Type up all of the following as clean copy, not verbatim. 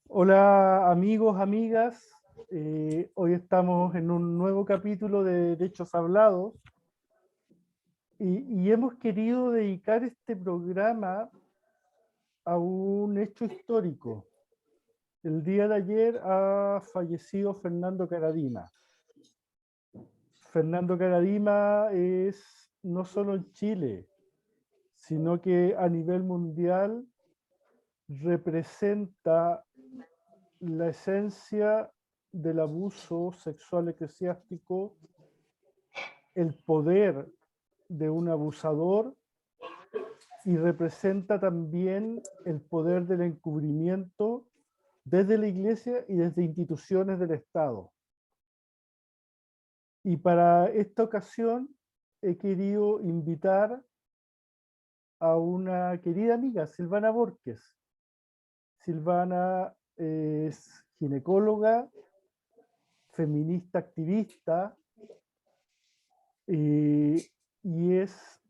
Hola amigos, amigas. Hoy estamos en un nuevo capítulo de Derechos Hablados y hemos querido dedicar este programa a un hecho histórico. El día de ayer ha fallecido Fernando Karadima. Fernando Karadima es no solo en Chile, sino que a nivel mundial representa la esencia del abuso sexual eclesiástico, el poder de un abusador, y representa también el poder del encubrimiento desde la Iglesia y desde instituciones del Estado. Y para esta ocasión he querido invitar a una querida amiga, Silvana Borges. Silvana es ginecóloga, feminista activista, y es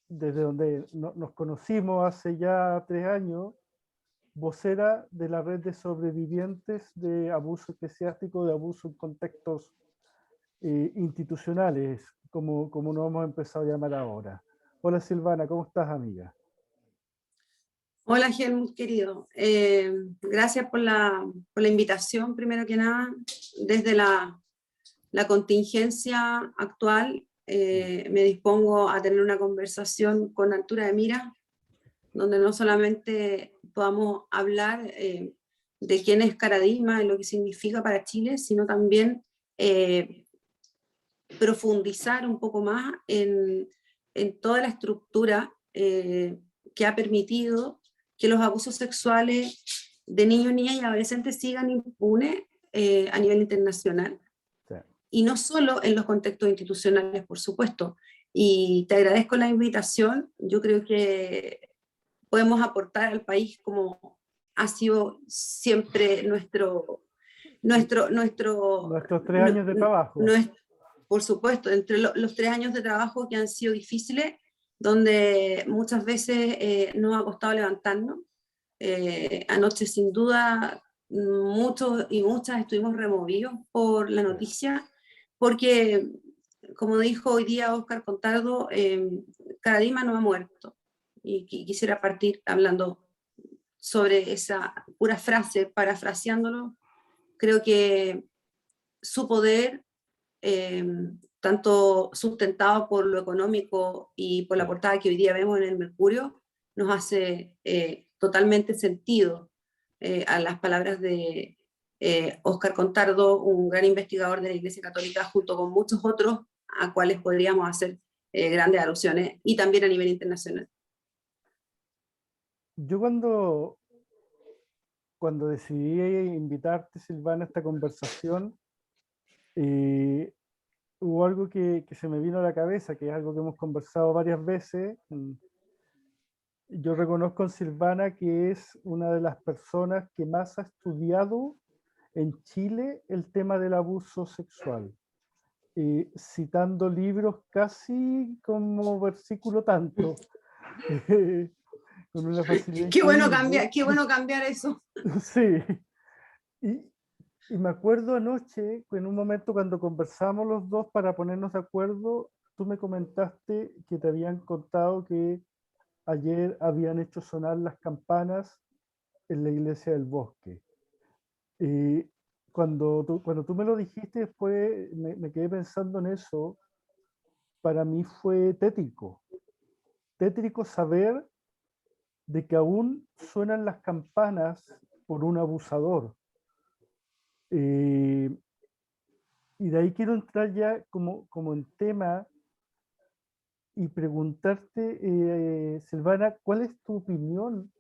desde donde nos conocimos hace ya 3 años, vocera de la red de sobrevivientes de abuso eclesiástico, de abuso en contextos institucionales, como nos hemos empezado a llamar ahora. Hola Silvana, ¿cómo estás, amiga? Hola Helmut, querido. Gracias por la invitación, primero que nada. Desde la contingencia actual, me dispongo a tener una conversación con altura de mira, donde no solamente podamos hablar de quién es Karadima y lo que significa para Chile, sino también profundizar un poco más en toda la estructura que ha permitido que los abusos sexuales de niños, niñas y adolescentes sigan impunes a nivel internacional. Sí. Y no solo en los contextos institucionales, por supuesto. Y te agradezco la invitación. Yo creo que podemos aportar al país como ha sido siempre nuestros 3 años de trabajo. Por supuesto, entre los 3 años de trabajo que han sido difíciles, donde muchas veces nos ha costado levantarnos. Anoche sin duda muchos y muchas estuvimos removidos por la noticia, porque como dijo hoy día Óscar Contardo, Karadima no ha muerto. Y quisiera partir hablando sobre esa pura frase, parafraseándolo. Creo que su poder, tanto sustentado por lo económico y por la portada que hoy día vemos en el Mercurio, nos hace totalmente sentido a las palabras de Óscar Contardo, un gran investigador de la Iglesia Católica, junto con muchos otros a cuales podríamos hacer grandes alusiones, y también a nivel internacional. Yo cuando decidí invitarte, Silvana, a esta conversación, hubo algo que se me vino a la cabeza, que es algo que hemos conversado varias veces. Yo reconozco en Silvana que es una de las personas que más ha estudiado en Chile el tema del abuso sexual, citando libros casi como versículo tanto. Con una facilidad qué bueno cambiar eso. Sí. Y me acuerdo anoche, en un momento cuando conversamos los dos para ponernos de acuerdo, tú me comentaste que te habían contado que ayer habían hecho sonar las campanas en la iglesia del Bosque. Cuando tú me lo dijiste, después me quedé pensando en eso. Para mí fue tétrico. Tétrico saber de que aún suenan las campanas por un abusador. Y de ahí quiero entrar ya como en tema y preguntarte, Silvana, ¿cuál es tu opinión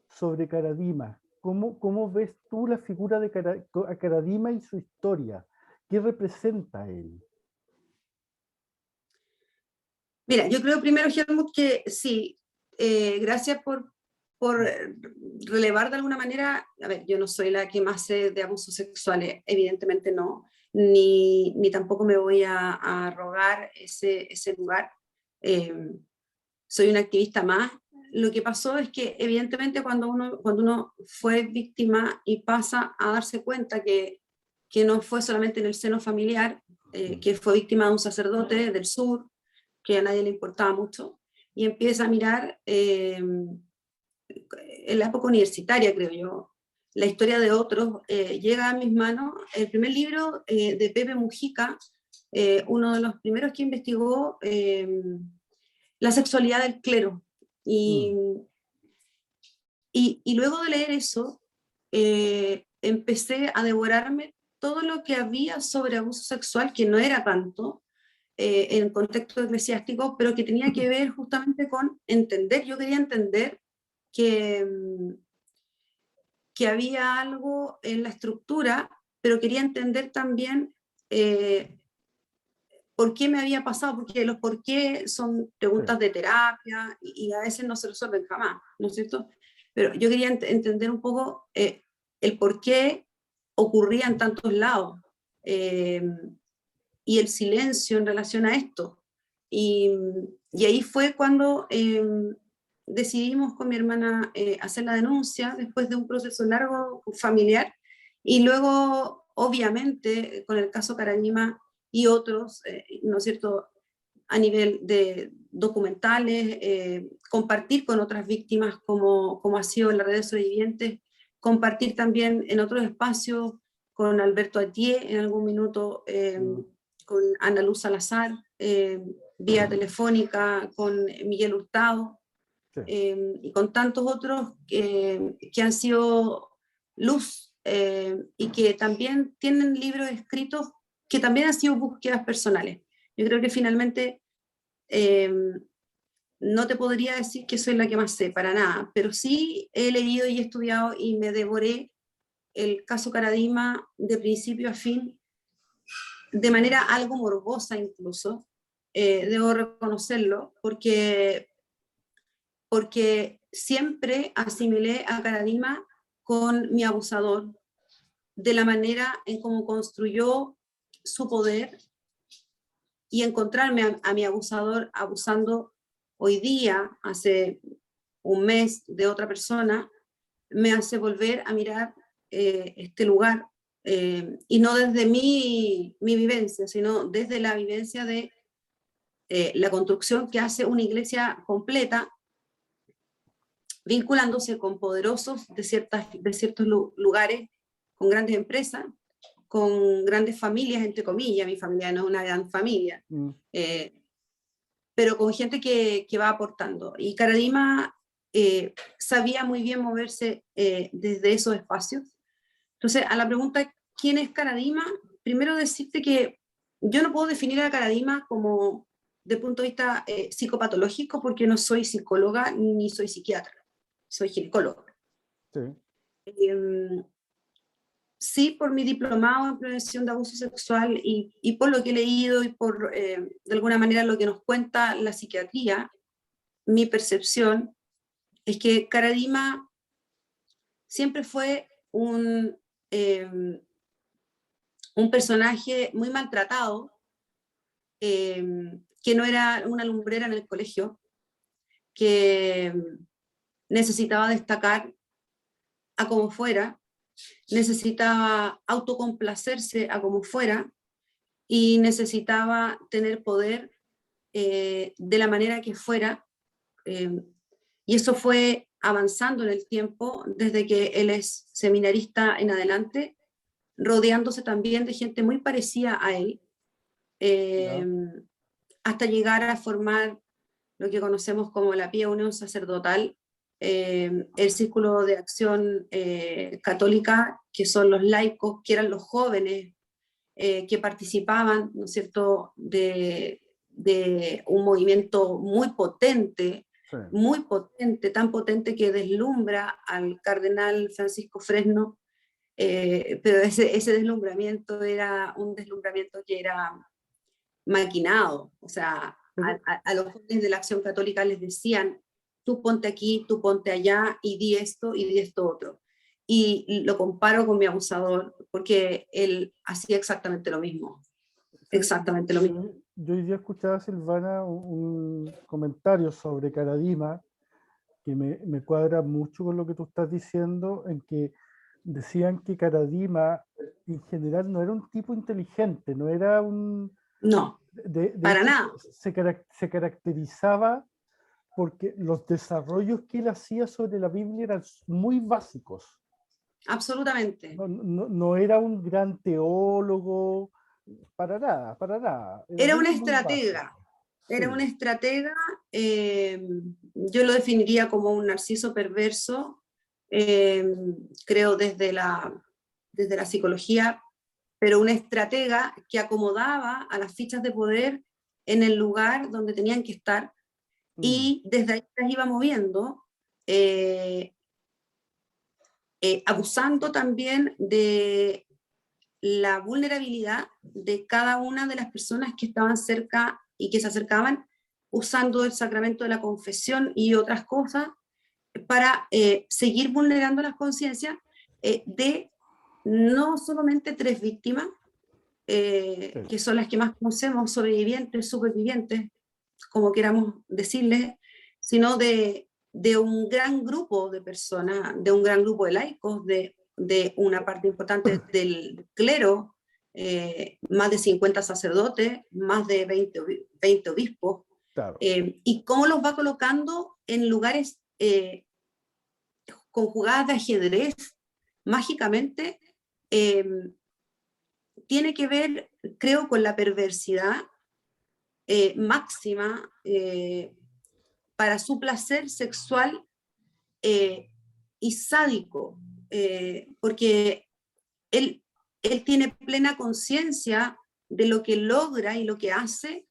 sobre Karadima? ¿Cómo ves tú la figura de Karadima y su historia? ¿Qué representa él? Mira, yo creo primero, Helmut, que sí, gracias por relevar de alguna manera. A ver, yo no soy la que más sé de abusos sexuales, evidentemente no, ni tampoco me voy a rogar ese lugar. Soy una activista más lo que pasó es que evidentemente cuando uno fue víctima y pasa a darse cuenta que no fue solamente en el seno familiar, que fue víctima de un sacerdote del sur, que a nadie le importaba mucho, y empieza a mirar, en la época universitaria creo yo, la historia de otros, llega a mis manos el primer libro de Pepe Mujica, uno de los primeros que investigó la sexualidad del clero. Y, Mm, y luego de leer eso, empecé a devorarme todo lo que había sobre abuso sexual, que no era tanto en contexto eclesiástico, pero que tenía que ver justamente con entender. Yo quería entender que, que había algo en la estructura, pero quería entender también por qué me había pasado, porque los por qué son sí, preguntas de terapia y a veces no se resuelven jamás, ¿no es cierto? Pero yo quería entender un poco el por qué ocurría en tantos lados eh, y el silencio en relación a esto. Y, y ahí fue cuando decidimos con mi hermana hacer la denuncia después de un proceso largo familiar y luego, obviamente, con el caso Carañima y otros, ¿no es cierto?, a nivel de documentales, compartir con otras víctimas como ha sido en las redes sobrevivientes, compartir también en otros espacios con Alberto Atié en algún minuto, mm, con Ana Luz Salazar, vía telefónica, con Miguel Hurtado, sí, y con tantos otros que han sido luz y que también tienen libros escritos que también han sido búsquedas personales. Yo creo que finalmente eh, no te podría decir que soy la que más sé, para nada, pero sí he leído y he estudiado y me devoré el caso Caradima de principio a fin, de manera algo morbosa incluso, debo reconocerlo, porque siempre asimilé a Caradima con mi abusador, de la manera en cómo construyó su poder y encontrarme a mi abusador abusando hoy día, hace un mes, de otra persona, me hace volver a mirar este lugar, y no desde mi vivencia, sino desde la vivencia de la construcción que hace una iglesia completa, vinculándose con poderosos de ciertos lugares, con grandes empresas, con grandes familias, entre comillas. Mi familia no es una gran familia, mm, eh, pero con gente que va aportando. Y Caradima sabía muy bien moverse desde esos espacios. Entonces, a la pregunta, ¿quién es Caradima? Primero decirte que yo no puedo definir a Caradima como de punto de vista psicopatológico porque no soy psicóloga ni soy psiquiatra, soy ginecóloga. sí, Eh, sí, por mi diplomado en prevención de abuso sexual y por lo que he leído y por, de alguna manera, lo que nos cuenta la psiquiatría, mi percepción es que Caradima siempre fue un personaje muy maltratado, que no era una lumbrera en el colegio, que necesitaba destacar a como fuera, necesitaba autocomplacerse a como fuera y necesitaba tener poder de la manera que fuera. eh, y eso fue avanzando en el tiempo desde que él es seminarista en adelante, rodeándose también de gente muy parecida a él, eh, ya, hasta llegar a formar lo que conocemos como la Pía Unión Sacerdotal, el Círculo de Acción Católica, que son los laicos, que eran los jóvenes que participaban, ¿no es cierto?, de un movimiento sí, muy potente, tan potente que deslumbra al cardenal Francisco Fresno, pero ese deslumbramiento era un deslumbramiento que era maquinado, o sea, pero, a los jóvenes de la Acción Católica les decían, tú ponte aquí, tú ponte allá, y y di esto otro. Y lo comparo con mi abusador, porque él hacía sí, exactamente lo mismo. yo hoy día escuchaba a Silvana un comentario sobre Caradima que me cuadra mucho con lo que tú estás diciendo, en que decían que Karadima en general no era un tipo inteligente, no era un... No, De para hecho, nada. se caracterizaba porque los desarrollos que él hacía sobre la Biblia eran muy básicos. Absolutamente. No era un gran teólogo, para nada, para nada. Era Era muy, una muy básico. estratega. Era Sí. una estratega, yo lo definiría como un narciso perverso, eh, creo desde la psicología, pero una estratega que acomodaba a las fichas de poder en el lugar donde tenían que estar Mm, y desde ahí las iba moviendo, eh, abusando también de la vulnerabilidad de cada una de las personas que estaban cerca y que se acercaban usando el sacramento de la confesión y otras cosas para seguir vulnerando las conciencias de no solamente 3 víctimas, sí, que son las que más conocemos, sobrevivientes, supervivientes, como queramos decirles, sino de un gran grupo de personas, de un gran grupo de laicos, de una parte importante del clero, más de 50 sacerdotes, más de 20 obispos, claro. y cómo los va colocando en lugares con jugadas de ajedrez mágicamente, eh, tiene que ver, creo, con la perversidad máxima para su placer sexual eh, y sádico, porque él, él tiene plena conciencia de lo que logra y lo que hace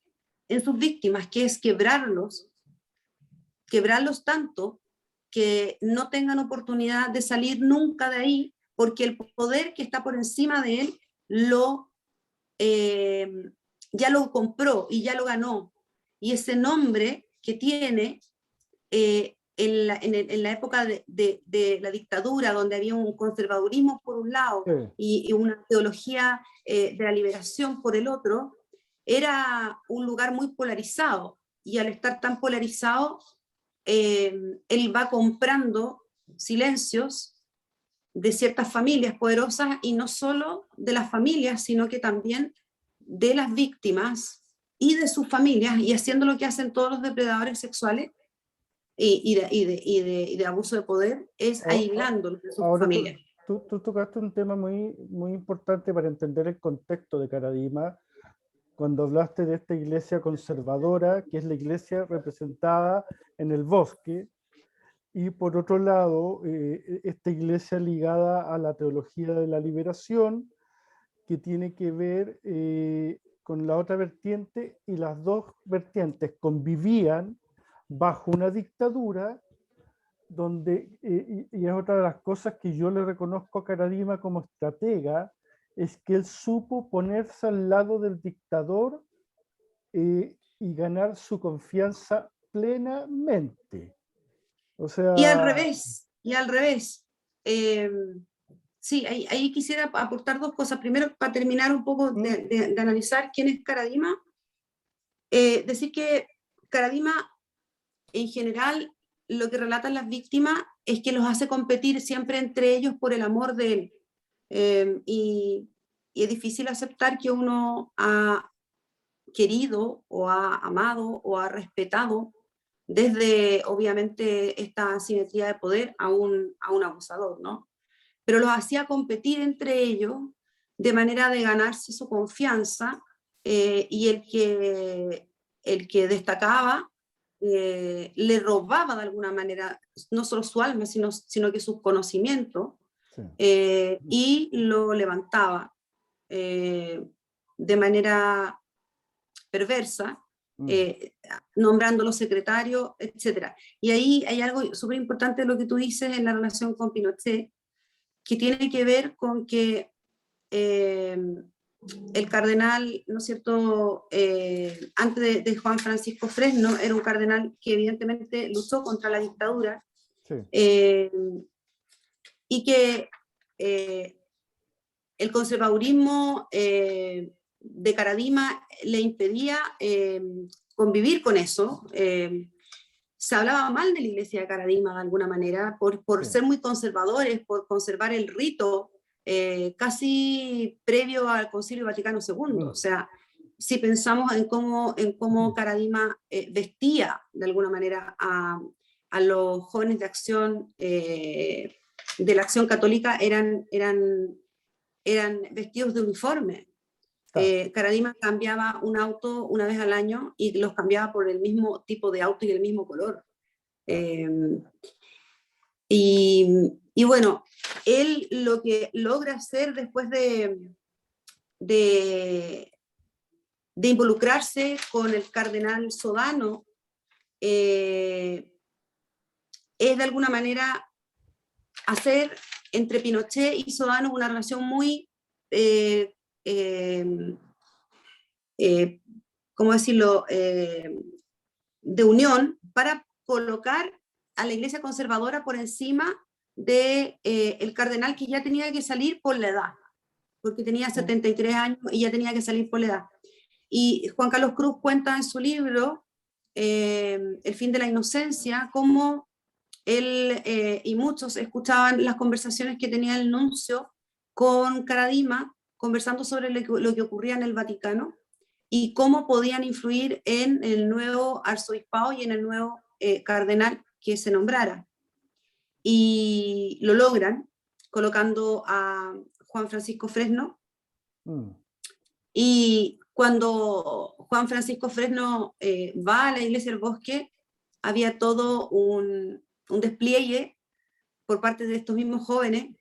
en sus víctimas, que es quebrarlos tanto que no tengan oportunidad de salir nunca de ahí, porque el poder que está por encima de él lo eh, ya lo compró y ya lo ganó. Y ese nombre que tiene en la época de la dictadura, donde había un conservadurismo por un lado Sí, y una teología de la liberación por el otro, era un lugar muy polarizado. Y al estar tan polarizado, él va comprando silencios de ciertas familias poderosas y no solo de las familias, sino que también de las víctimas y de sus familias y haciendo lo que hacen todos los depredadores sexuales y de abuso de poder, es aislándolos de sus ahora familias. tú tocaste un tema muy, muy importante para entender el contexto de Karadima cuando hablaste de esta iglesia conservadora, que es la iglesia representada en el bosque, y por otro lado, esta iglesia ligada a la teología de la liberación, que tiene que ver con la otra vertiente, y las dos vertientes convivían bajo una dictadura donde, y es otra de las cosas que yo le reconozco a Karadima como estratega, es que él supo ponerse al lado del dictador y ganar su confianza plenamente. O Y al sea, revés, y al revés. Eh, sí, ahí quisiera aportar 2 cosas. Primero, para terminar un poco ¿mm? de analizar quién es Karadima, decir que Karadima en general lo que relatan las víctimas es que los hace competir siempre entre ellos por el amor de él. Y es difícil aceptar que uno ha querido o ha amado o ha respetado desde obviamente esta asimetría de poder a un abusador, ¿no? Pero los hacía competir entre ellos de manera de ganarse su confianza y el que destacaba le robaba de alguna manera no solo su alma, sino que sus conocimientos Sí. y lo levantaba eh, de manera perversa, Mm. eh, nombrándolo secretario, etc. Y ahí hay algo súper importante de lo que tú dices en la relación con Pinochet, que tiene que ver con que eh, el cardenal, ¿no es cierto?, antes de Juan Francisco Fresno, era un cardenal que evidentemente luchó contra la dictadura Sí. eh, y que el conservadurismo de Karadima le impedía convivir con eso. se hablaba mal de la iglesia de Caradima de alguna manera, por sí, ser muy conservadores, por conservar el rito casi previo al Concilio Vaticano II. O sea, si pensamos en cómo Caradima vestía de alguna manera a los jóvenes de acción, de la acción católica, eran vestidos de uniforme. claro. Caradima cambiaba un auto una vez al año y los cambiaba por el mismo tipo de auto y el mismo color. Claro. Eh, y bueno, él lo que logra hacer después de, de involucrarse con el cardenal Sodano es de alguna manera hacer entre Pinochet y Sodano una relación muy eh, eh, eh, ¿cómo decirlo?, de unión para colocar a la iglesia conservadora por encima de el cardenal que ya tenía que salir por la edad, porque tenía 73 años y ya tenía que salir por la edad. Y Juan Carlos Cruz cuenta en su libro, El fin de la inocencia, cómo él y muchos escuchaban las conversaciones que tenía el nuncio con Caradima, conversando sobre lo que ocurría en el Vaticano y cómo podían influir en el nuevo arzobispado y en el nuevo cardenal que se nombrara. Y lo logran colocando a Juan Francisco Fresno. Y cuando Juan Francisco Fresno va a la iglesia del Bosque, había todo un despliegue por parte de estos mismos jóvenes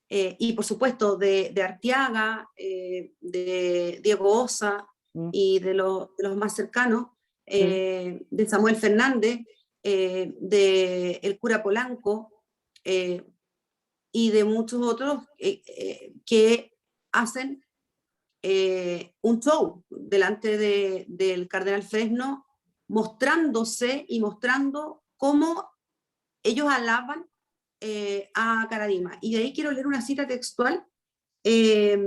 y por supuesto de Arteaga, de Diego Osa Mm, y de los más cercanos, sí, de Samuel Fernández, de el cura Polanco y de muchos otros que hacen un show delante del cardenal Fresno, mostrándose y mostrando cómo ellos alaban a Caradima. Y de ahí quiero leer una cita textual, eh,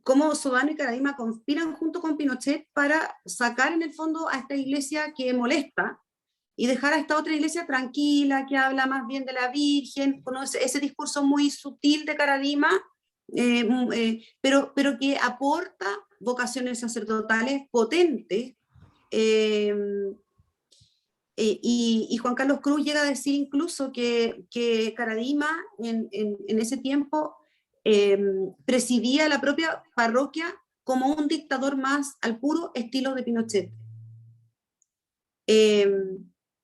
cómo Sodano y Caradima conspiran junto con Pinochet para sacar en el fondo a esta iglesia que molesta y dejar a esta otra iglesia tranquila, que habla más bien de la Virgen, con ese discurso muy sutil de Caradima, pero que aporta vocaciones sacerdotales potentes. Eh, y Juan Carlos Cruz llega a decir incluso que Caradima en ese tiempo presidía la propia parroquia como un dictador más al puro estilo de Pinochet. Eh,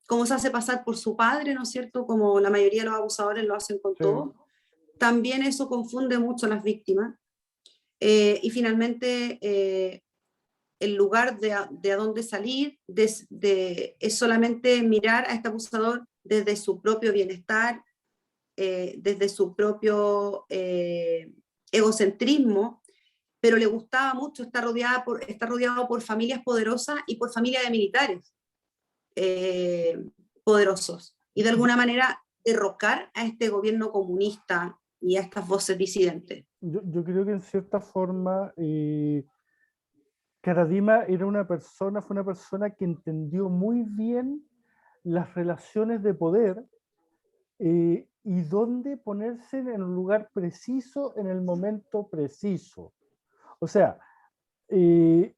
como se hace pasar por su padre, ¿no es cierto? Como la mayoría de los abusadores lo hacen con sí. todo. También eso confunde mucho a las víctimas. Y finalmente, el lugar de a dónde salir es solamente mirar a este abusador desde su propio bienestar, desde su propio egocentrismo, pero le gustaba mucho estar rodeado por familias poderosas y por familias de militares poderosos, y de alguna manera derrocar a este gobierno comunista y a estas voces disidentes. Yo creo que en cierta forma Caradima fue una persona que entendió muy bien las relaciones de poder y dónde ponerse en el lugar preciso, en el momento preciso. O sea, eh,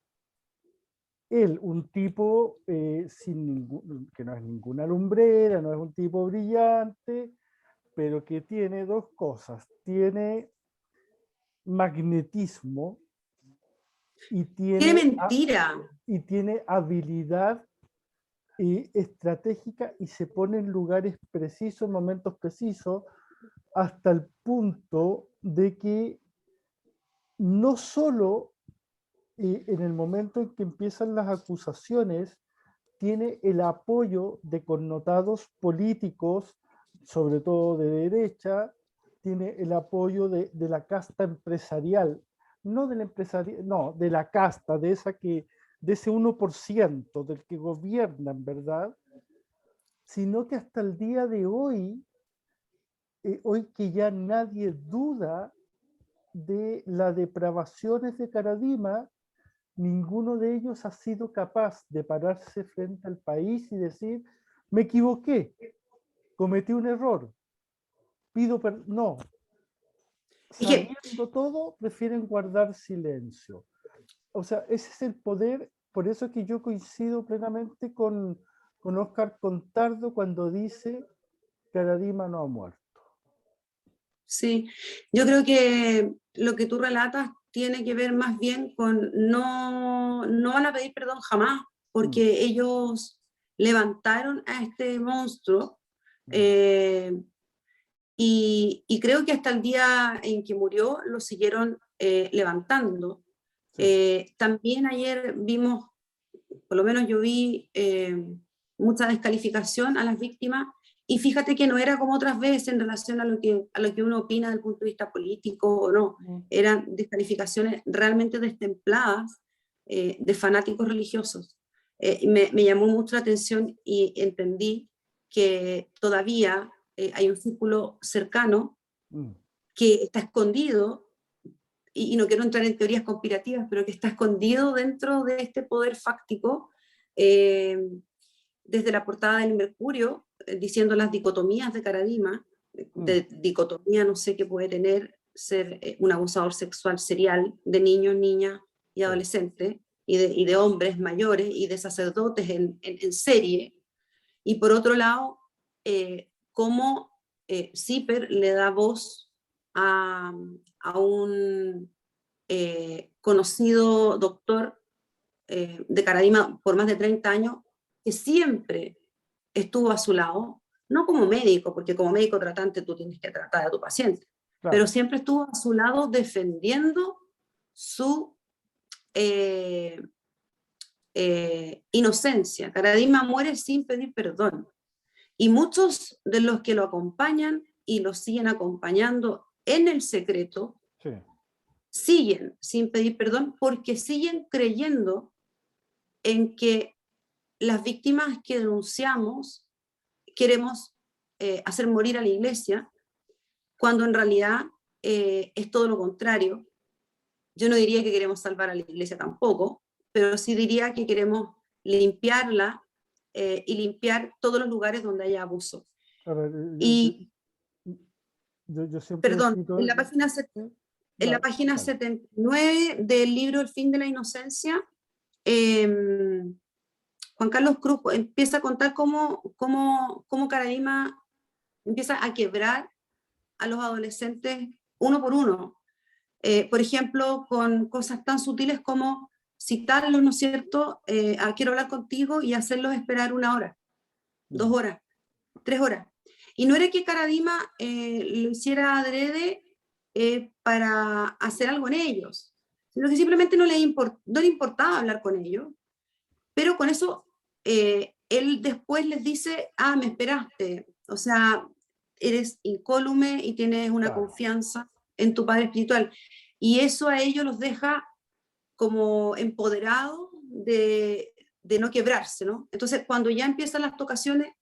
él, un tipo que no es ninguna lumbrera, no es un tipo brillante, pero que tiene dos cosas. Tiene magnetismo y Tiene tiene, mentira. y tiene habilidad estratégica y se pone en lugares precisos, momentos precisos, hasta el punto de que no solo en el momento en que empiezan las acusaciones, tiene el apoyo de connotados políticos, sobre todo de derecha, tiene el apoyo de la casta empresarial, no del empresarial, no, de la casta, de ese 1% del que gobiernan, ¿verdad? Sino que hasta el día de hoy, hoy que ya nadie duda de las depravaciones de Caradima, ninguno de ellos ha sido capaz de pararse frente al país y decir, me equivoqué, cometí un error, pido perdón. No, Es que, sabiendo todo, prefieren guardar silencio. O sea, ese es el poder, por eso es que yo coincido plenamente con Óscar Contardo cuando dice Caradima no ha muerto. sí, yo creo que lo que tú relatas tiene que ver más bien con no van a pedir perdón jamás, Mm, porque ellos levantaron a este monstruo, mm, eh, y creo que hasta el día en que murió lo siguieron levantando. sí, También ayer vimos, por lo menos yo vi mucha descalificación a las víctimas, y fíjate que no era como otras veces en relación a lo que uno opina desde el punto de vista político o no, mm, eran descalificaciones realmente destempladas de fanáticos religiosos. Me llamó mucho la atención y entendí que todavía hay un círculo cercano mm, que está escondido, y no quiero entrar en teorías conspirativas, pero que está escondido dentro de este poder fáctico, eh, desde la portada del Mercurio, diciendo las dicotomías de Caradima, mm, de dicotomía no sé qué puede tener ser un abusador sexual serial de niños, niñas y sí, adolescentes, y de hombres mayores y de sacerdotes en serie. Y por otro lado, cómo Zipper le da voz a un conocido doctor de Caradima por más de 30 años, que siempre estuvo a su lado, no como médico, porque como médico tratante tú tienes que tratar a tu paciente, pero claro. siempre estuvo a su lado defendiendo su eh, inocencia. Caradima muere sin pedir perdón. Y muchos de los que lo acompañan y lo siguen acompañando en el secreto, Sí, siguen sin pedir perdón porque siguen creyendo en que las víctimas que denunciamos queremos hacer morir a la iglesia, cuando en realidad es todo lo contrario. Yo no diría que queremos salvar a la iglesia tampoco, pero sí diría que queremos limpiarla y limpiar todos los lugares donde haya abuso. a ver, Y, yo siempre he perdón, escrito, ¿sí? en la No, página dale. 79 del libro El fin de la inocencia, eh, Juan Carlos Cruz empieza a contar cómo Caradima empieza a quebrar a los adolescentes uno por uno. Por ejemplo, con cosas tan sutiles como citarlos, ¿no es cierto? Quiero hablar contigo, y hacerlos esperar 1 hora, Mm, 2 horas, 3 horas. Y no era que Caradima lo hiciera adrede para hacer algo en ellos, sino que simplemente no le importaba hablar con ellos, pero con eso él después les dice, me esperaste, o sea, eres incólume y tienes una claro. confianza en tu padre espiritual. Y eso a ellos los deja como empoderados de no quebrarse, ¿no? Entonces, cuando ya empiezan las tocaciones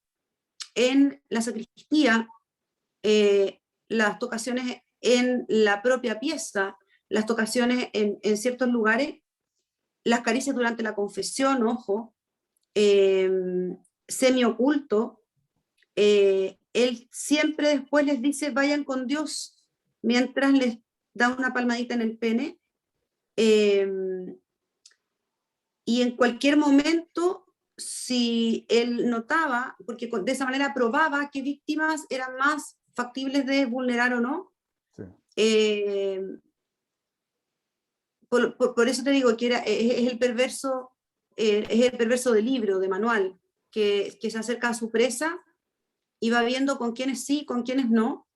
en la sacristía, las tocaciones en la propia pieza, las tocaciones en ciertos lugares, las caricias durante la confesión, ojo, eh, semi-oculto, él siempre después les dice, vayan con Dios, mientras les da una palmadita en el pene, eh, y en cualquier momento, si él notaba, porque de esa manera probaba qué víctimas eran más factibles de vulnerar o no, Sí, eh, por eso te digo que es el perverso del libro, de manual, que se acerca a su presa y va viendo con quiénes sí, con quiénes no,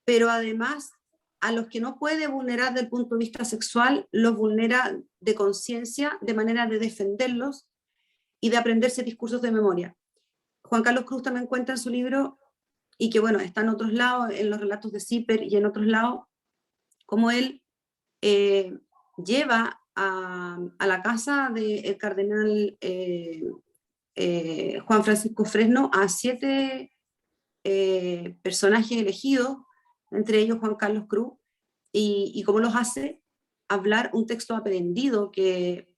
pero además a los que no puede vulnerar desde el punto de vista sexual, los vulnera de conciencia, de manera de defenderlos y de aprenderse discursos de memoria. Juan Carlos Cruz también cuenta en su libro, y que bueno, está en otros lados, en los relatos de Zipper y en otros lados, como él eh, lleva a la casa del cardenal Juan Francisco Fresno a 7 personajes elegidos, entre ellos Juan Carlos Cruz, y cómo los hace hablar un texto aprendido que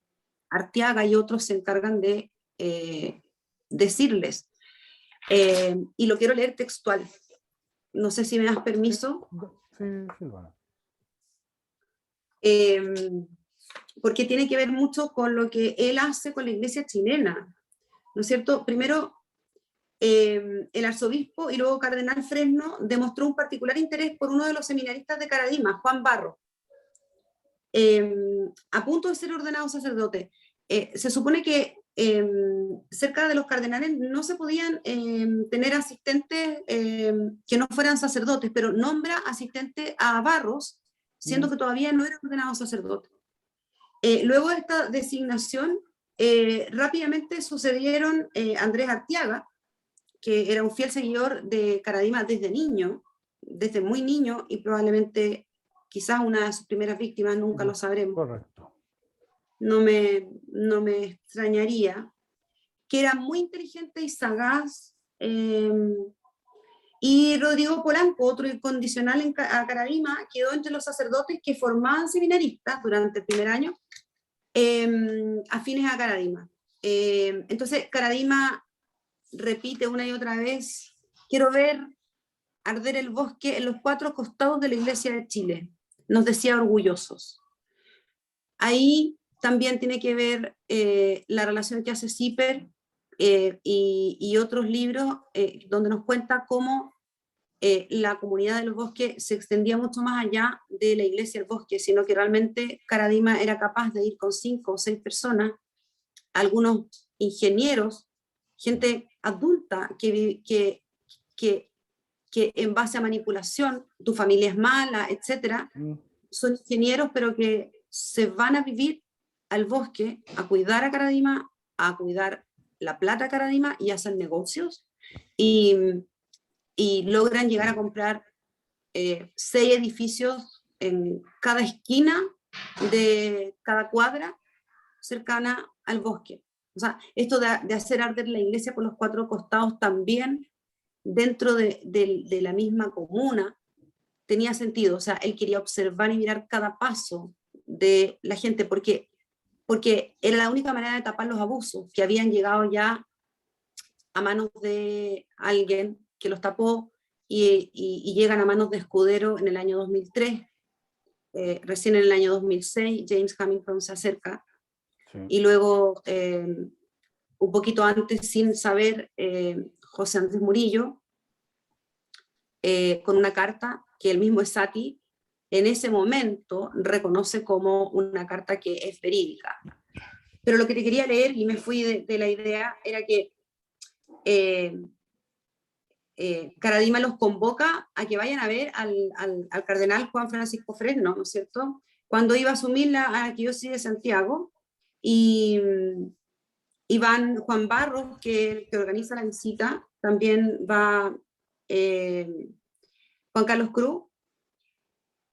Arteaga y otros se encargan de decirles. Y lo quiero leer textual. No sé si me das permiso. Sí, Silvana. Porque tiene que ver mucho con lo que él hace con la iglesia chilena, ¿no es cierto? Primero, el arzobispo y luego cardenal Fresno demostró un particular interés por uno de los seminaristas de Caradima, Juan Barro, a punto de ser ordenado sacerdote. Se supone que cerca de los cardenales no se podían tener asistentes que no fueran sacerdotes, pero nombra asistente a Barros, siendo que todavía no era ordenado sacerdote. Luego de esta designación, rápidamente sucedieron Andrés Arteaga, que era un fiel seguidor de Caradima desde niño, desde muy niño, y probablemente quizás una de sus primeras víctimas, nunca lo sabremos. Correcto. No me extrañaría, que era muy inteligente y sagaz, y Rodrigo Polanco, otro incondicional a Caradima, quedó entre los sacerdotes que formaban seminaristas durante el primer año, afines a Caradima. Entonces Caradima repite una y otra vez: quiero ver arder el bosque en los 4 costados de la iglesia de Chile, nos decía orgullosos. Ahí también tiene que ver la relación que hace Zipper y otros libros donde nos cuenta cómo la comunidad de los bosques se extendía mucho más allá de la iglesia del bosque, sino que realmente Caradima era capaz de ir con 5 o 6 personas, algunos ingenieros, gente adulta que en base a manipulación, tu familia es mala, etcétera, son ingenieros, pero que se van a vivir al bosque, a cuidar a Caradima, a cuidar la plata a Caradima y hacen negocios, y logran llegar a comprar 6 edificios en cada esquina de cada cuadra cercana al bosque. O sea, esto de hacer arder la iglesia por los 4 costados también dentro de la misma comuna tenía sentido. O sea, él quería observar y mirar cada paso de la gente, porque era la única manera de tapar los abusos que habían llegado ya a manos de alguien que los tapó, y llegan a manos de Escudero en el año 2003. Recién en el año 2006 James Hamilton se acerca, sí. Y luego un poquito antes, sin saber, José Andrés Murillo, con una carta que el mismo Esati en ese momento reconoce como una carta que es verídica. Pero lo que te quería leer, y me fui de la idea, era que Caradima los convoca a que vayan a ver al cardenal Juan Francisco Fresno, ¿no es cierto?, cuando iba a asumir la arquidiócesis de Santiago, y van Juan Barros, que organiza la visita, también va Juan Carlos Cruz,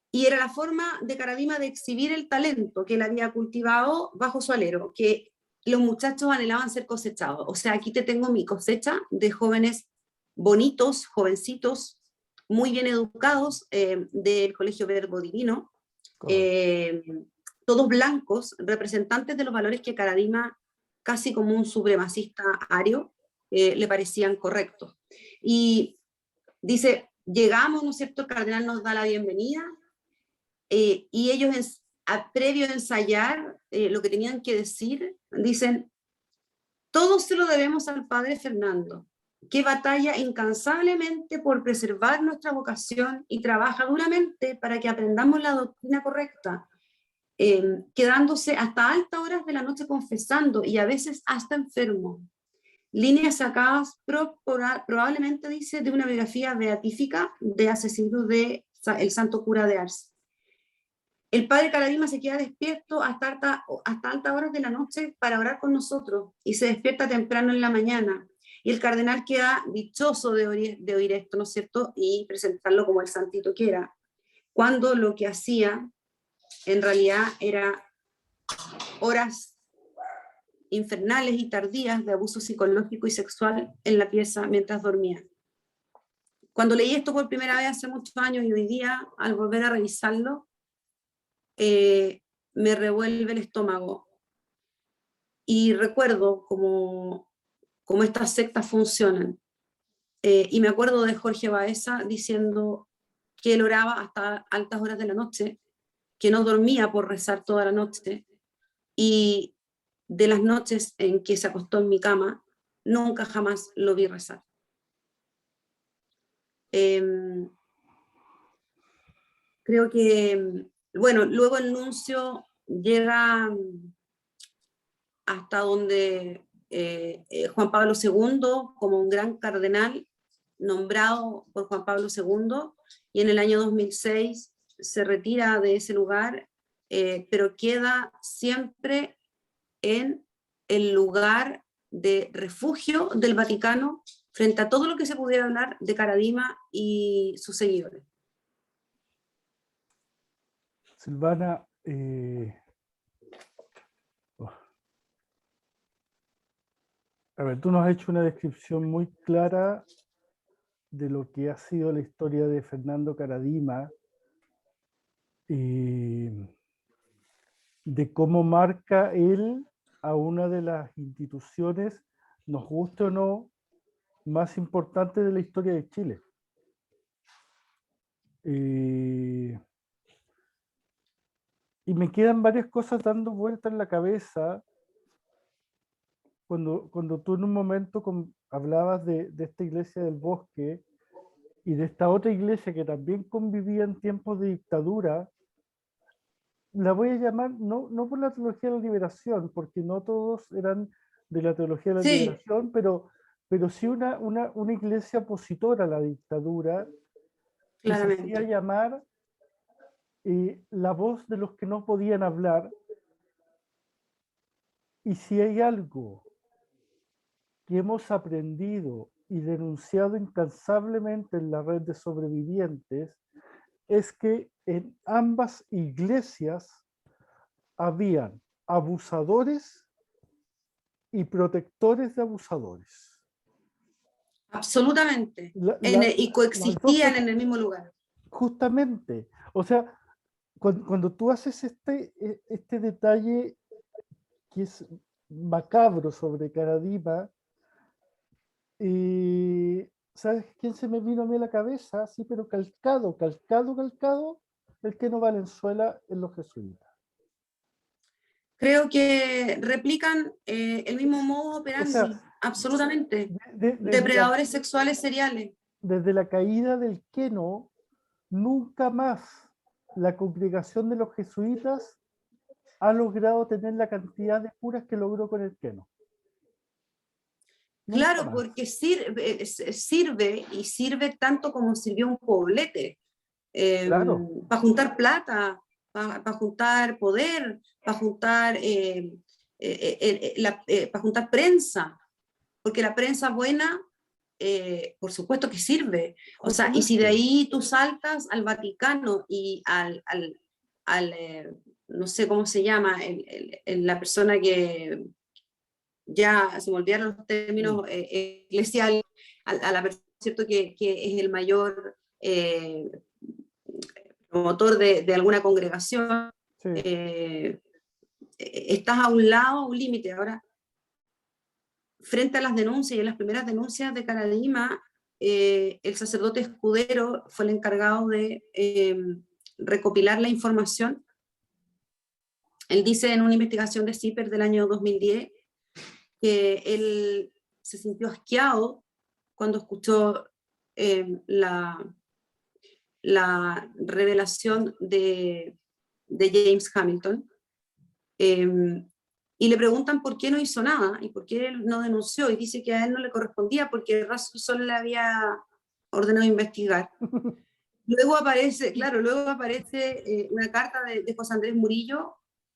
y era la forma de Caradima de exhibir el talento que él había cultivado bajo su alero, que los muchachos anhelaban ser cosechados. O sea, aquí te tengo mi cosecha de jóvenes bonitos, jovencitos, muy bien educados, del Colegio Verbo Divino, todos blancos, representantes de los valores que Caradima, casi como un supremacista ario, le parecían correctos. Y dice, llegamos, ¿no es cierto?, el cardenal nos da la bienvenida, y ellos, previo a ensayar lo que tenían que decir, dicen: todo se lo debemos al padre Fernando, que batalla incansablemente por preservar nuestra vocación y trabaja duramente para que aprendamos la doctrina correcta, quedándose hasta altas horas de la noche confesando y a veces hasta enfermo. Líneas sacadas probablemente, dice, de una biografía beatífica de asesinos de el santo cura de Ars. El padre Caradima se queda despierto hasta altas horas de la noche para orar con nosotros, y se despierta temprano en la mañana, y el cardenal queda dichoso de oír esto, ¿no es cierto?, y presentarlo como el santito que era, cuando lo que hacía en realidad era horas infernales y tardías de abuso psicológico y sexual en la pieza mientras dormía. Cuando leí esto por primera vez hace muchos años, y hoy día al volver a revisarlo, me revuelve el estómago. y recuerdo cómo estas sectas funcionan. Y me acuerdo de Jorge Baeza diciendo que él oraba hasta altas horas de la noche, que no dormía por rezar toda la noche, y de las noches en que se acostó en mi cama, nunca jamás lo vi rezar. Creo que, bueno, luego el nuncio llega hasta donde Juan Pablo II, como un gran cardenal nombrado por Juan Pablo II, y en el año 2006 se retira de ese lugar, pero queda siempre en el lugar de refugio del Vaticano frente a todo lo que se pudiera hablar de Karadima y sus seguidores. Silvana, a ver, tú nos has hecho una descripción muy clara de lo que ha sido la historia de Fernando Karadima y de cómo marca él a una de las instituciones, nos guste o no, más importantes de la historia de Chile. Y me quedan varias cosas dando vueltas en la cabeza cuando tú en un momento hablabas de esta iglesia del Bosque y de esta otra iglesia que también convivía en tiempos de dictadura. La voy a llamar, no por la teología de la liberación, porque no todos eran de la teología de la Sí, liberación, pero sí una iglesia opositora a la dictadura que se hacía claramente. llamar la voz de los que no podían hablar. Y si hay algo que hemos aprendido y denunciado incansablemente en la red de sobrevivientes, es que en ambas iglesias habían abusadores y protectores de abusadores. Absolutamente. La- la- Y las dos coexistían cosas, en el mismo lugar. justamente. O sea, cuando tú haces este detalle que es macabro sobre Karadima, ¿sabes quién se me vino a mí a la cabeza? Sí, pero calcado, el que no Valenzuela en los jesuitas. Creo que replican el mismo modo O sea, operandi, absolutamente. desde la, Depredadores sexuales seriales. desde la caída del Queno, nunca más la congregación de los jesuitas ha logrado tener la cantidad de curas que logró con el Queno. Nunca Claro, más. porque sirve y sirve tanto como sirvió un poblete, Claro. para juntar plata, para juntar poder, para juntar, para juntar prensa, porque la prensa buena, por supuesto que sirve. O sea, y si de Justamente. ahí tú saltas al Vaticano y al no sé cómo se llama, la persona que ya se me olvidaron los términos eclesiales, a la persona, ¿cierto?, que es el mayor promotor de alguna congregación, Sí. estás a un lado, a un límite. Ahora, frente a las denuncias y a las primeras denuncias de Karadima, el sacerdote Escudero fue el encargado de recopilar la información. Él dice en una investigación de CIPER del año 2010 que él se sintió asqueado cuando escuchó la revelación de James Hamilton, y le preguntan por qué no hizo nada y por qué él no denunció, y dice que a él no le correspondía porque Raso solo le había ordenado investigar. Luego aparece, claro, luego aparece una carta de José Andrés Murillo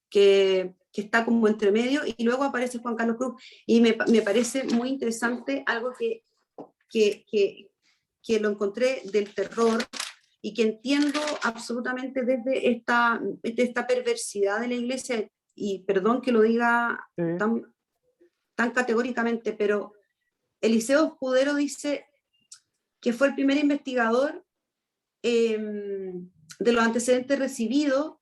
que está como entre medio, y luego aparece Juan Carlos Cruz, y me parece muy interesante algo que, que lo encontré del terror y que entiendo absolutamente desde esta perversidad de la iglesia, y perdón que lo diga Sí. tan categóricamente, pero Eliseo Escudero dice que fue el primer investigador de los antecedentes recibidos,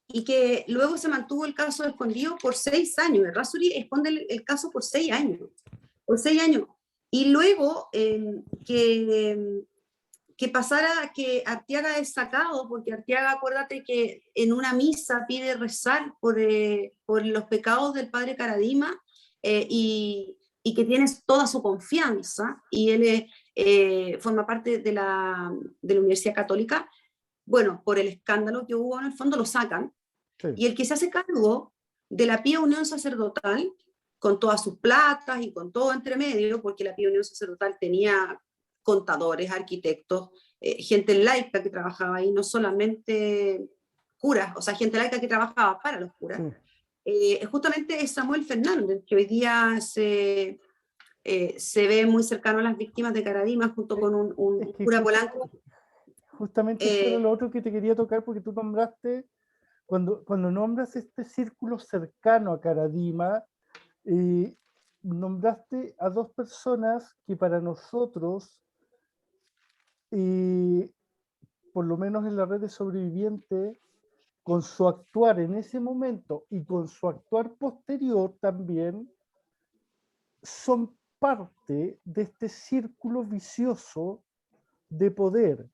y y que luego se mantuvo el caso escondido por 6 años. Errázuriz esconde el caso por 6 años. Por 6 años. Y luego que pasara que Arteaga es sacado, porque Arteaga, acuérdate que en una misa pide rezar por los pecados del padre Caradima, y que tienes toda su confianza, y él forma parte de la Universidad Católica. Bueno, por el escándalo que hubo en el fondo lo sacan, Sí. y el que se hace cargo de la Pía Unión Sacerdotal, con todas sus platas y con todo entre medio, porque la Pía Unión Sacerdotal tenía contadores, arquitectos, gente laica que trabajaba ahí, no solamente curas, o sea, gente laica que trabajaba para los curas. Justamente es Samuel Fernández, que hoy día se ve muy cercano a las víctimas de Caradima, junto con un cura Polanco. Justamente eso era lo otro que te quería tocar, porque tú nombraste, cuando nombras este círculo cercano a Caradima, nombraste a dos personas que para nosotros, por lo menos en la red de sobrevivientes, con su actuar en ese momento y con su actuar posterior también, son parte de este círculo vicioso de poder.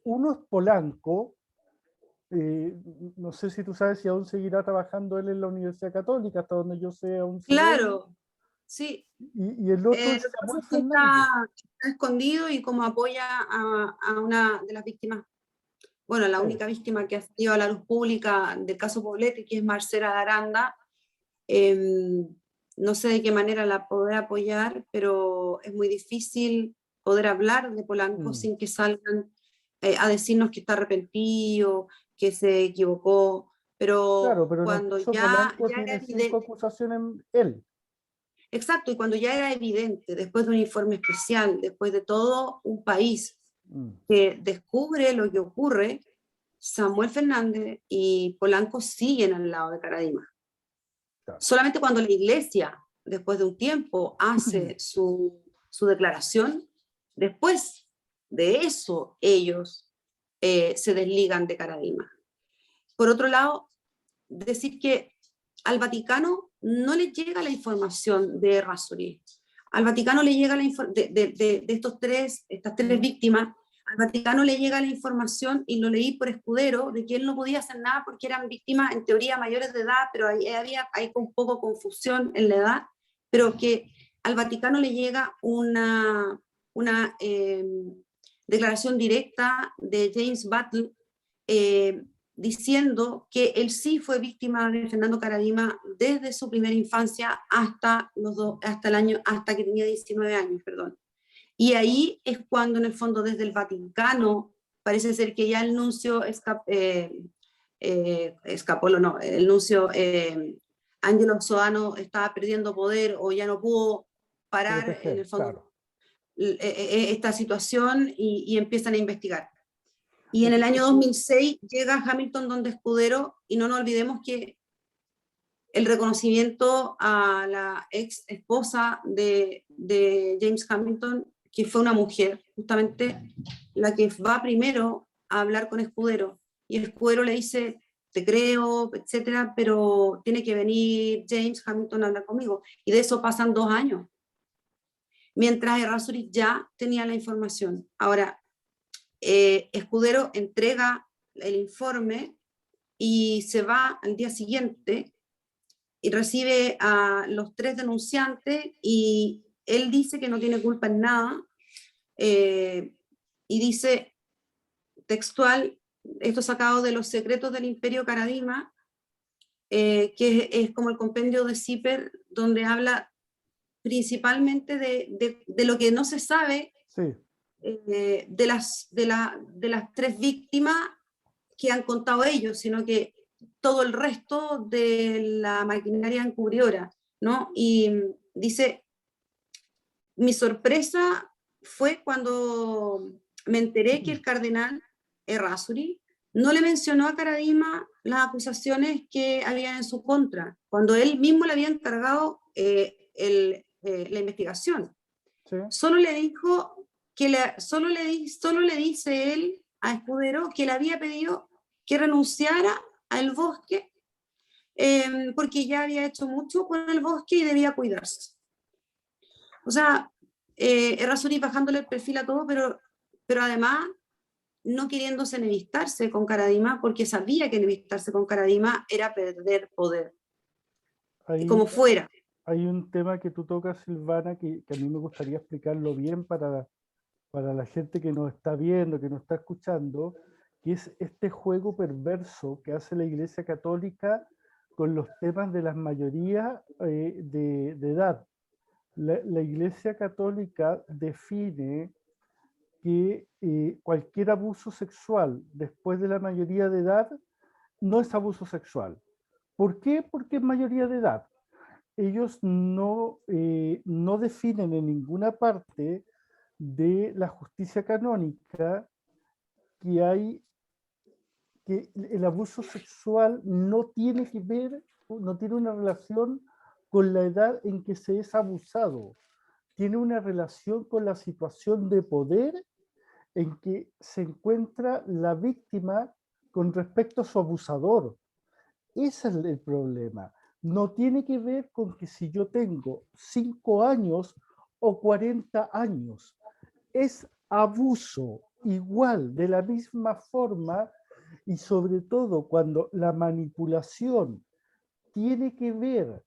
Uno es Polanco, no sé si tú sabes si aún seguirá trabajando él en la Universidad Católica, hasta donde yo sé aún sigue. Claro, sí. Y el otro es Samuel Fernández. Está escondido y como apoya a una de las víctimas, bueno, la única víctima que ha salido a la luz pública del caso Poblete, que es Marcela Aranda. No sé de qué manera la poder apoyar, pero es muy difícil poder hablar de Polanco sin que salgan a decirnos que está arrepentido, que se equivocó, pero, claro, pero cuando en el caso ya Polanco era tiene 5 evidente. acusaciones él. Exacto, y cuando ya era evidente, después de un informe especial, después de todo un país que descubre lo que ocurre, Samuel Fernández y Polanco siguen al lado de Caradima. Claro. Solamente cuando la iglesia, después de un tiempo, hace su declaración, después de eso ellos se desligan de Caradima. Por otro lado, decir que al Vaticano no le llega la información de Errázuriz. Al Vaticano le llega de estas tres víctimas, al Vaticano le llega la información, y lo leí por Escudero, de que él no podía hacer nada porque eran víctimas en teoría mayores de edad, pero había un poco confusión en la edad, pero que al Vaticano le llega una declaración directa de James Battle, diciendo que él sí fue víctima de Fernando Caradima desde su primera infancia hasta que tenía 19 años, perdón. Y ahí es cuando en el fondo desde el Vaticano parece ser que ya el nuncio el nuncio Angelo Sodano estaba perdiendo poder, o ya no pudo parar en el fondo esta situación, y empiezan a investigar. Y en el año 2006 llega Hamilton donde Escudero, y no nos olvidemos que el reconocimiento a la ex esposa de James Hamilton, que fue una mujer, justamente la que va primero a hablar con Escudero, y Escudero le dice, te creo, etcétera, pero tiene que venir James Hamilton a hablar conmigo, y de eso pasan 2 años, mientras Errázuriz ya tenía la información. Ahora, Escudero entrega el informe y se va al día siguiente y recibe a los 3 denunciantes, y él dice que no tiene culpa en nada, y dice textual, esto sacado de Los secretos del Imperio Caradima, que es como el compendio de Zipper, donde habla principalmente de lo que no se sabe. Sí. De las 3 víctimas que han contado ellos, sino que todo el resto de la maquinaria encubridora, ¿no? Y dice, mi sorpresa fue cuando me enteré que el cardenal Errázuriz no le mencionó a Caradima las acusaciones que habían en su contra, cuando él mismo le había encargado la investigación. Sí. Solo le dijo solo le dice él a Escudero que le había pedido que renunciara al bosque porque ya había hecho mucho con el bosque y debía cuidarse. O sea, Errázuriz bajándole el perfil a todo, pero además no queriéndose enemistarse con Karadima, porque sabía que enemistarse con Karadima era perder poder, Ahí como fuera. hay un tema que tú tocas, Silvana, que a mí me gustaría explicarlo bien para la gente que nos está viendo, que nos está escuchando, que es este juego perverso que hace la Iglesia Católica con los temas de las mayorías de edad. La Iglesia Católica define que cualquier abuso sexual después de la mayoría de edad no es abuso sexual. ¿Por qué? Porque es mayoría de edad. Ellos no definen en ninguna parte de la justicia canónica que hay que el abuso sexual no tiene que ver, no tiene una relación con la edad en que se es abusado, tiene una relación con la situación de poder en que se encuentra la víctima con respecto a su abusador. Ese es el problema. No tiene que ver con que si yo tengo 5 años o 40 años. Es abuso igual, de la misma forma, y sobre todo cuando la manipulación tiene que ver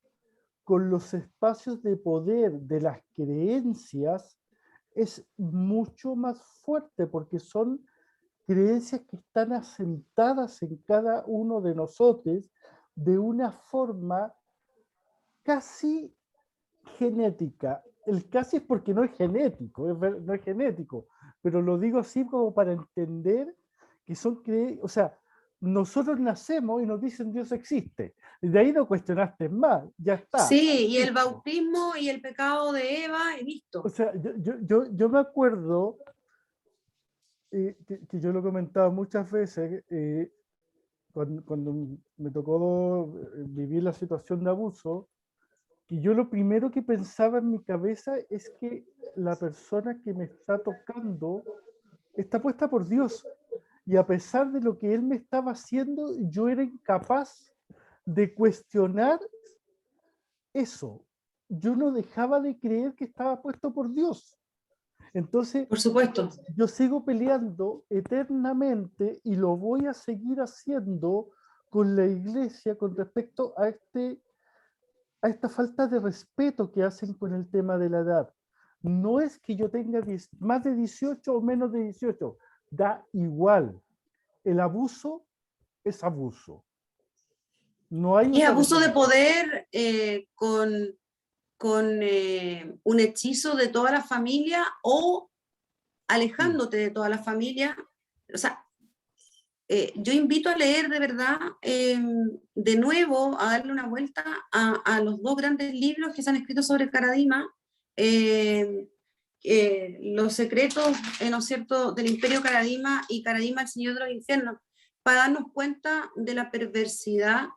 con los espacios de poder de las creencias, es mucho más fuerte porque son creencias que están asentadas en cada uno de nosotros de una forma casi genética. El casi es porque no es genético, no es genético, pero lo digo así como para entender que son o sea, nosotros nacemos y nos dicen Dios existe. De ahí no cuestionaste más, ya está. Sí, y el bautismo y el pecado de Eva, he O visto. sea, yo me acuerdo que yo lo he comentado muchas veces, cuando me tocó vivir la situación de abuso, que yo lo primero que pensaba en mi cabeza es que la persona que me está tocando está puesta por Dios. Y a pesar de lo que Él me estaba haciendo, yo era incapaz de cuestionar eso. Yo no dejaba de creer que estaba puesto por Dios. Entonces, Por supuesto. yo sigo peleando eternamente y lo voy a seguir haciendo con la iglesia con respecto a esta falta de respeto que hacen con el tema de la edad. No es que yo tenga más de 18 o menos de 18, da igual. El abuso es abuso. No hay Y es otra abuso de definición. poder con un hechizo de toda la familia o Sí. alejándote de toda la familia. O sea, yo invito a leer de verdad, de nuevo, a darle una vuelta a los dos grandes libros que se han escrito sobre Karadima, Los secretos, ¿no es cierto?, del Imperio Karadima y Karadima, el Señor de los Infiernos, para darnos cuenta de la perversidad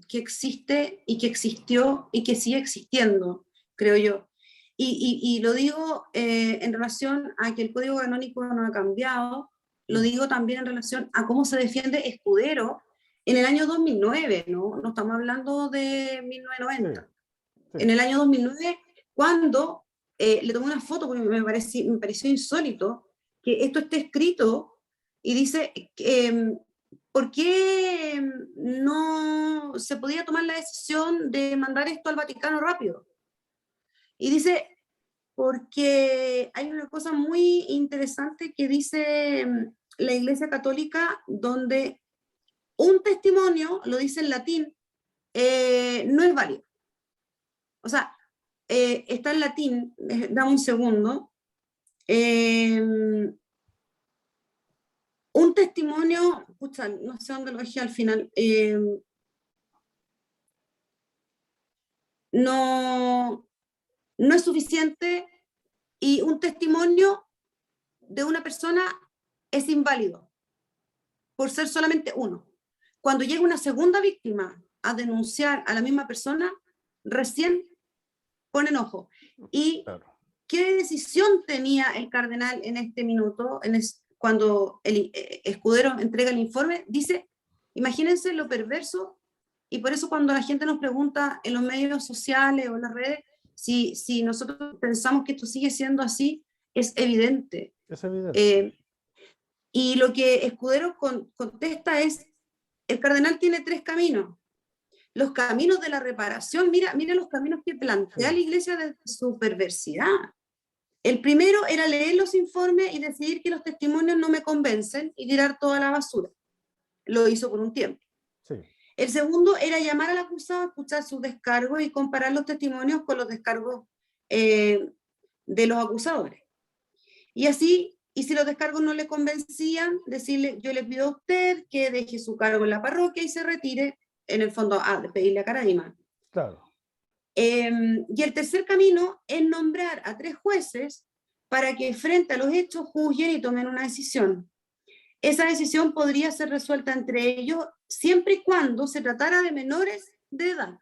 que existe y que existió y que sigue existiendo, creo yo. Y lo digo en relación a que el código canónico no ha cambiado, lo digo también en relación a cómo se defiende Escudero en el año 2009, ¿no? No estamos hablando de Sí, 1990. sí. En el año 2009, cuando le tomé una foto, porque me pareció insólito que esto esté escrito y dice, ¿por qué no se podía tomar la decisión de mandar esto al Vaticano rápido? Y dice, porque hay una cosa muy interesante que dice la Iglesia Católica, donde un testimonio, lo dice en latín, no es válido. O sea, está en latín, dame un segundo. Un testimonio, pucha, no sé dónde lo dejé al final, no, no es suficiente y un testimonio de una persona es inválido por ser solamente uno. Cuando llega una segunda víctima a denunciar a la misma persona, recién ponen ojo. ¿Y Claro. qué decisión tenía el cardenal en este minuto, cuando el Escudero entrega el informe? Dice, Imagínense lo perverso, y por eso cuando la gente nos pregunta en los medios sociales o en las redes si nosotros pensamos que esto sigue siendo así, es evidente. Es evidente. Y lo que Escudero contesta es, el cardenal tiene 3 caminos. Los caminos de la reparación, mira los caminos que plantea la Iglesia de su perversidad. El primero era leer los informes y decidir que los testimonios no me convencen y tirar toda la basura. Lo hizo por un tiempo. Sí. El segundo era llamar al acusado a escuchar sus descargos y comparar los testimonios con los descargos de los acusadores. Y así, y si los descargos no le convencían, decirle, yo le pido a usted que deje su cargo en la parroquia y se retire, en el fondo, de pedirle a Karadima. Claro. Y el tercer camino es nombrar a 3 jueces para que frente a los hechos juzguen y tomen una decisión. Esa decisión podría ser resuelta entre ellos siempre y cuando se tratara de menores de edad.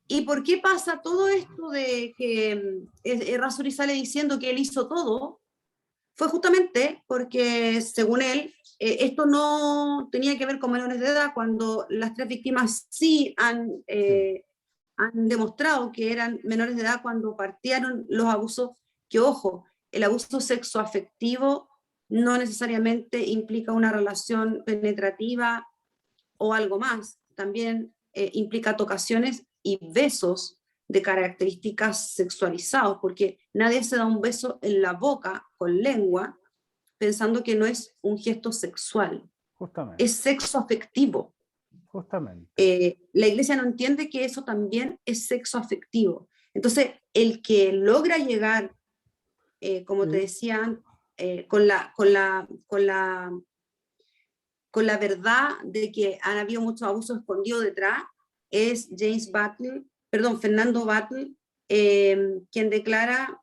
¿Y por qué pasa todo esto de que Errázuriz sale diciendo que él hizo todo? Fue justamente porque, según él, esto no tenía que ver con menores de edad, cuando las 3 víctimas sí han demostrado que eran menores de edad cuando partieron los abusos, que ojo, el abuso sexoafectivo no necesariamente implica una relación penetrativa o algo más, también implica tocaciones y besos de características sexualizados, porque nadie se da un beso en la boca con lengua pensando que no es un gesto sexual, Justamente. es sexo afectivo. Justamente. La Iglesia no entiende que eso también es sexo afectivo. Entonces, el que logra llegar, como te decía, con la verdad de que han habido muchos abusos escondidos detrás, es Fernando Battle, quien declara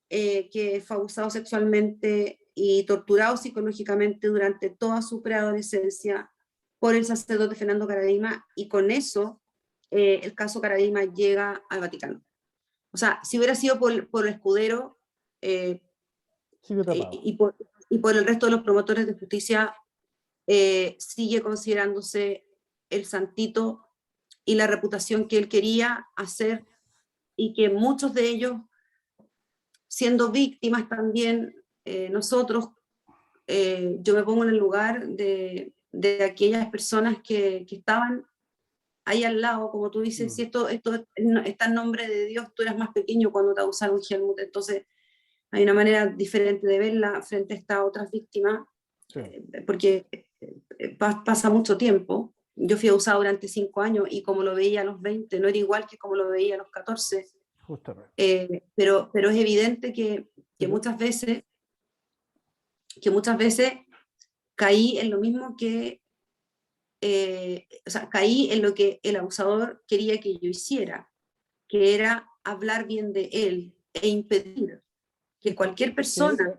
que fue abusado sexualmente y torturado psicológicamente durante toda su preadolescencia por el sacerdote Fernando Karadima, y con eso el caso Karadima llega al Vaticano. O sea, si hubiera sido por Escudero y por el resto de los promotores de justicia, sigue considerándose el santito y la reputación que él quería hacer, y que muchos de ellos, siendo víctimas también, nosotros, yo me pongo en el lugar de aquellas personas que estaban ahí al lado, como tú dices, si esto está en nombre de Dios, tú eras más pequeño cuando te abusaron, Helmut, entonces hay una manera diferente de verla frente a estas otras víctimas, porque pasa mucho tiempo. Yo fui abusada durante 5 años y como lo veía a los 20, no era igual que como lo veía a los 14. Pero es evidente que muchas veces caí en lo mismo que, o sea, caí en lo que el abusador quería que yo hiciera, que era hablar bien de él e impedir que cualquier persona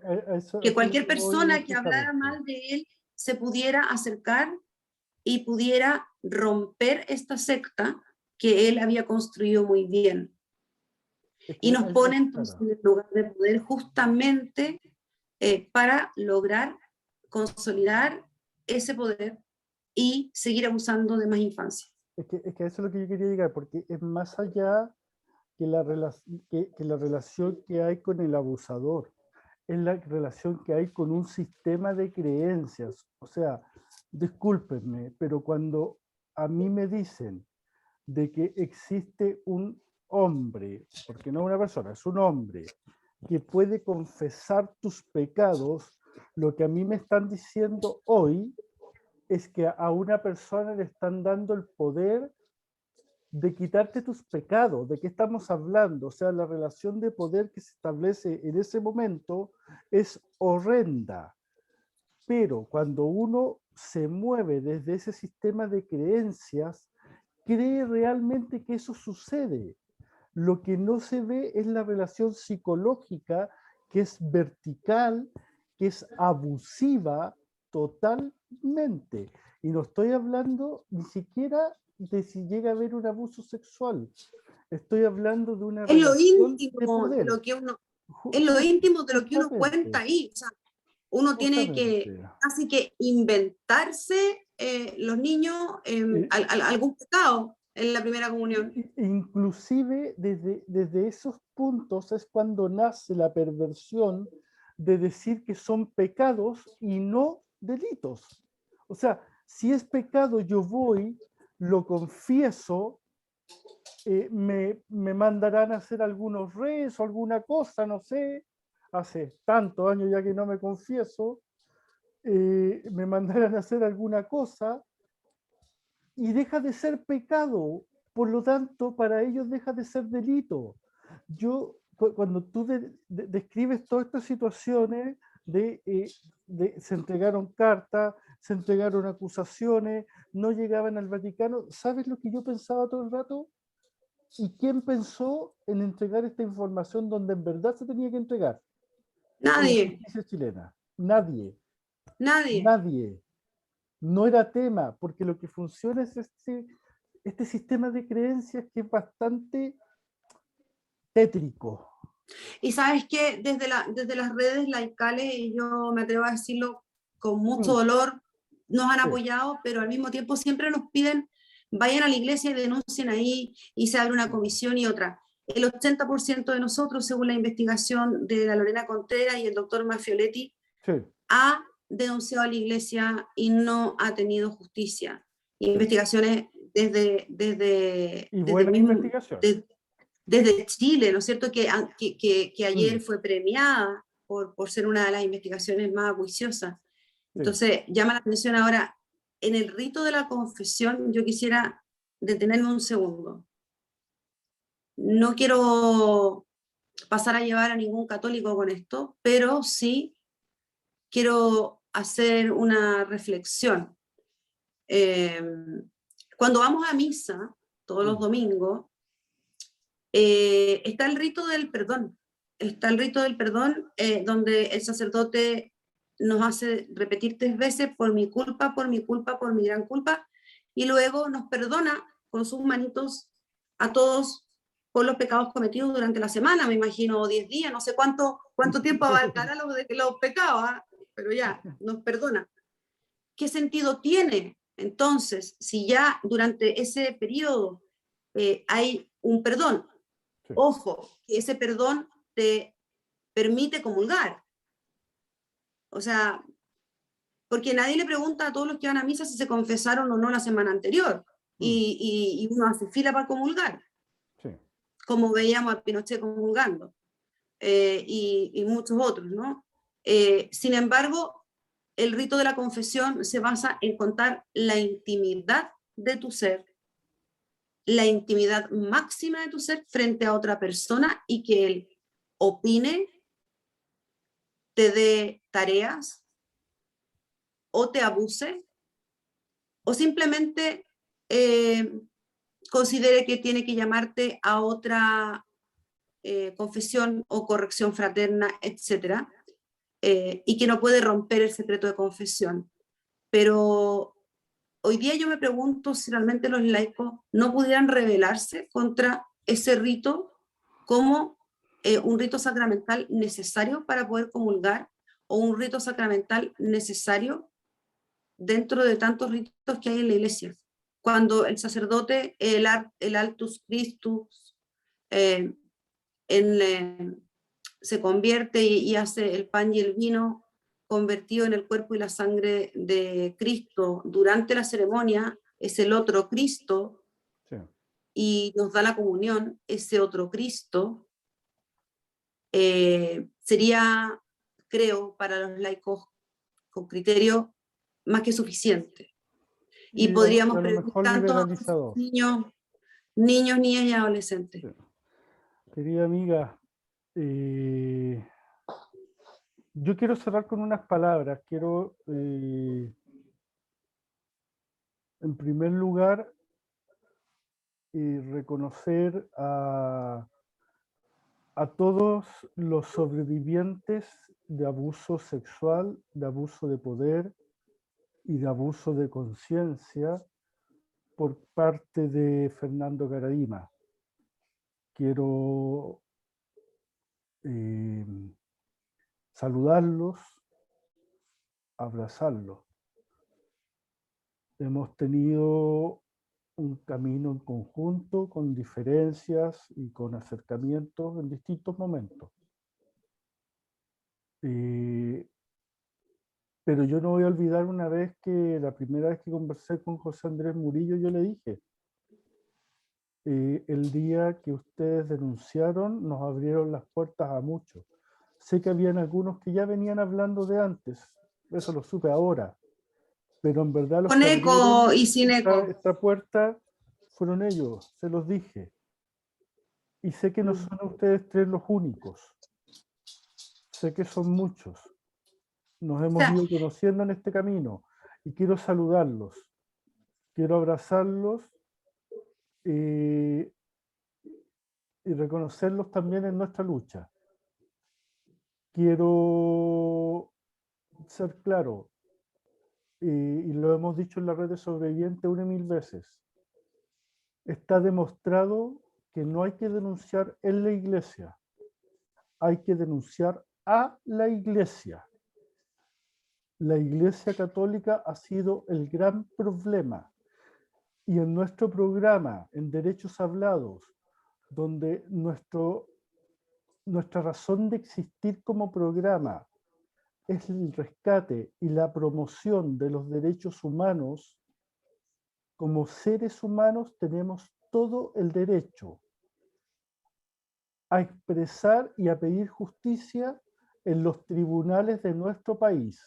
que hablara mal de él se pudiera acercar y pudiera romper esta secta que él había construido muy bien. Y nos pone entonces en el lugar de poder justamente para lograr consolidar ese poder y seguir abusando de más infancia. Es que eso es lo que yo quería llegar, porque es más allá que la relación que hay con el abusador, es la relación que hay con un sistema de creencias. O sea, discúlpenme, pero cuando a mí me dicen de que existe un hombre, porque no una persona, es un hombre, que puede confesar tus pecados, lo que a mí me están diciendo hoy es que a una persona le están dando el poder de quitarte tus pecados. ¿De qué estamos hablando? O sea, la relación de poder que se establece en ese momento es horrenda. Pero cuando uno se mueve desde ese sistema de creencias, cree realmente que eso sucede. Lo que no se ve es la relación psicológica, que es vertical, que es abusiva totalmente. Y no estoy hablando ni siquiera de si llega a haber un abuso sexual. Estoy hablando de una relación de poder. Es lo íntimo de lo que uno cuenta ahí. O sea, uno tiene que casi que inventarse los niños algún pecado en la primera comunión. Inclusive desde esos puntos es cuando nace la perversión de decir que son pecados y no delitos. O sea, si es pecado, yo voy, lo confieso, me mandarán a hacer algunos rezos, alguna cosa, no sé, hace tantos años ya que no me confieso, me mandarán a hacer alguna cosa y deja de ser pecado, por lo tanto, para ellos deja de ser delito. Cuando tú describes todas estas situaciones se entregaron cartas, se entregaron acusaciones, no llegaban al Vaticano, ¿sabes lo que yo pensaba todo el rato? ¿Y quién pensó en entregar esta información donde en verdad se tenía que entregar? En la Nadie, justicia chilena. Nadie. nadie. Nadie. No era tema, porque lo que funciona es este sistema de creencias que es bastante tétrico. Y sabes que desde las redes laicales, y yo me atrevo a decirlo con mucho dolor, nos han Sí, apoyado, pero al mismo tiempo siempre nos piden, vayan a la iglesia y denuncien ahí, y se abre una comisión y otra. El 80% de nosotros, según la investigación de la Lorena Contreras y el doctor Mafioletti, sí, ha denunciado a la iglesia y no ha tenido justicia. sí. Investigaciones Y desde buenas mismo, investigaciones. desde Chile, ¿no es cierto? Que Mm, ayer fue premiada por ser una de las investigaciones más acuciosas. sí. Entonces, llama la atención ahora, en el rito de la confesión, yo quisiera detenerme un segundo. No quiero pasar a llevar a ningún católico con esto, pero sí quiero hacer una reflexión. Eh, Cuando vamos a misa, todos los Mm, domingos, está el rito del perdón. Está el rito del perdón, donde el sacerdote nos hace repetir 3 veces por mi culpa, por mi culpa, por mi gran culpa, y luego nos perdona con sus manitos a todos por los pecados cometidos durante la semana, me imagino 10 días, no sé cuánto tiempo abarcará los pecados, ¿eh? Pero ya, nos perdona. ¿Qué sentido tiene entonces si ya durante ese periodo hay un perdón? sí. Ojo, que ese perdón te permite comulgar. O sea, porque nadie le pregunta a todos los que van a misa si se confesaron o no la semana anterior. Mm, Y uno hace fila para comulgar, sí. como veíamos a Pinochet comulgando, y muchos otros, ¿no? Sin embargo, el rito de la confesión se basa en contar la intimidad de tu ser, la intimidad máxima de tu ser frente a otra persona y que él opine, te dé tareas o te abuse o simplemente eh, considere que tiene que llamarte a otra confesión o corrección fraterna, etcétera, y que no puede romper el secreto de confesión. Pero hoy día yo me pregunto si realmente los laicos no pudieran rebelarse contra ese rito como un rito sacramental necesario para poder comulgar o un rito sacramental necesario dentro de tantos ritos que hay en la iglesia. Cuando el sacerdote, el Altus Christus, eh, se convierte y hace el pan y el vino convertido en el cuerpo y la sangre de Cristo durante la ceremonia, es el otro Cristo, Sí. y nos da la comunión, ese otro Cristo, sería, creo, para los laicos con criterio más que suficiente. Y A podríamos lo prevenir mejor tanto a liberalizador. niños, niñas y adolescentes. Sí. Querida amiga, yo quiero cerrar con unas palabras. Quiero, en primer lugar, reconocer a todos los sobrevivientes de abuso sexual, de abuso de poder y de abuso de conciencia por parte de Fernando Karadima. Quiero eh, saludarlos, abrazarlos. Hemos tenido un camino en conjunto, con diferencias y con acercamientos en distintos momentos. Pero yo no voy a olvidar una vez que la primera vez que conversé con José Andrés Murillo, yo le dije, el día que ustedes denunciaron, nos abrieron las puertas a muchos. Sé que habían algunos que ya venían hablando de antes, eso lo supe ahora, pero en verdad los Con que abrieron eco y sin eco. esta puerta fueron ellos, se los dije. Y sé que no son ustedes tres los únicos, sé que son muchos. Nos O hemos sea, ido conociendo en este camino y quiero saludarlos, quiero abrazarlos y reconocerlos también en nuestra lucha. Quiero ser claro, y lo hemos dicho en la red de sobrevivientes una y mil veces, está demostrado que no hay que denunciar en la iglesia, hay que denunciar a la iglesia. La iglesia católica ha sido el gran problema. Y en nuestro programa, en Derechos Hablados, donde nuestra razón de existir como programa es el rescate y la promoción de los derechos humanos, como seres humanos tenemos todo el derecho a expresar y a pedir justicia en los tribunales de nuestro país,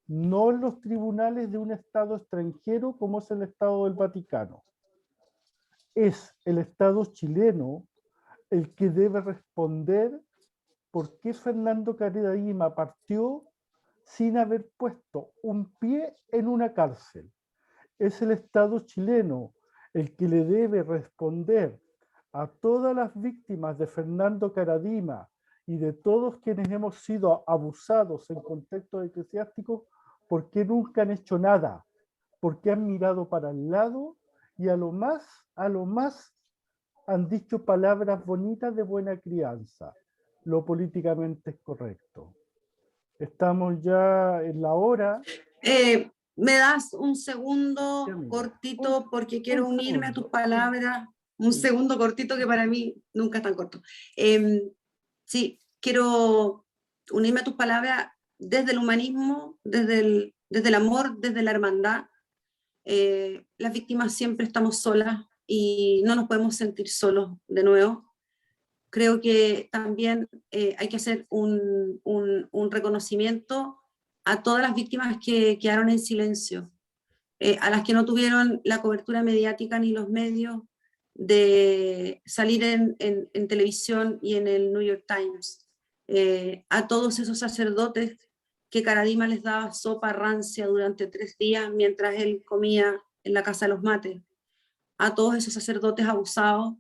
no en los tribunales de un Estado extranjero como es el Estado del Vaticano. Es el Estado chileno el que debe responder por qué Fernando Caridadima partió sin haber puesto un pie en una cárcel. Es el Estado chileno el que le debe responder a todas las víctimas de Fernando Caradima y de todos quienes hemos sido abusados en contextos eclesiásticos porque nunca han hecho nada, porque han mirado para el lado y a lo más han dicho palabras bonitas de buena crianza, lo políticamente correcto. Estamos ya en la hora. ¿Me das un Sí, segundo amiga. cortito porque quiero Un unirme a tus segundo. palabras? Un Sí. segundo cortito que para mí nunca es tan corto. Sí, quiero unirme a tus palabras desde el humanismo, desde el amor, desde la hermandad. Las víctimas siempre estamos solas y no nos podemos sentir solos de nuevo. Creo que también hay que hacer un reconocimiento a todas las víctimas que quedaron en silencio, a las que no tuvieron la cobertura mediática ni los medios de salir en televisión y en el New York Times, a todos esos sacerdotes que Caradima les daba sopa rancia durante 3 días mientras él comía en la casa de los mates, a todos esos sacerdotes abusados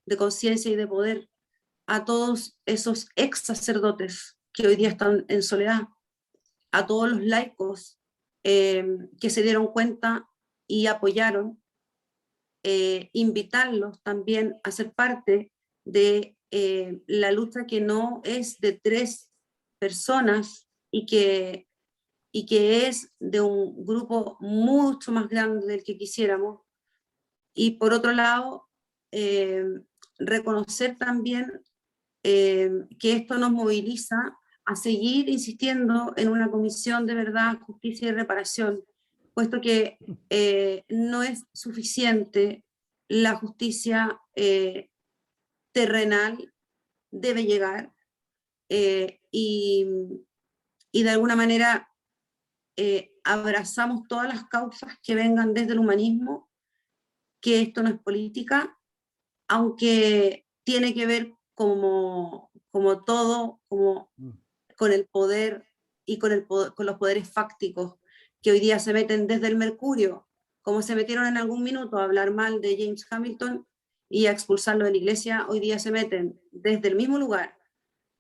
de conciencia y de poder, a todos esos ex sacerdotes que hoy día están en soledad, a todos los laicos que se dieron cuenta y apoyaron, invitarlos también a ser parte de la lucha que no es de 3 personas y que es de un grupo mucho más grande del que quisiéramos. Y por otro lado, reconocer también que esto nos moviliza a seguir insistiendo en una comisión de verdad, justicia y reparación, puesto que no es suficiente la justicia terrenal, debe llegar y, y de alguna manera abrazamos todas las causas que vengan desde el humanismo, que esto no es política, aunque tiene que ver como todo, como con el poder y con los poderes fácticos que hoy día se meten desde el Mercurio, como se metieron en algún minuto a hablar mal de James Hamilton y a expulsarlo de la iglesia, hoy día se meten desde el mismo lugar,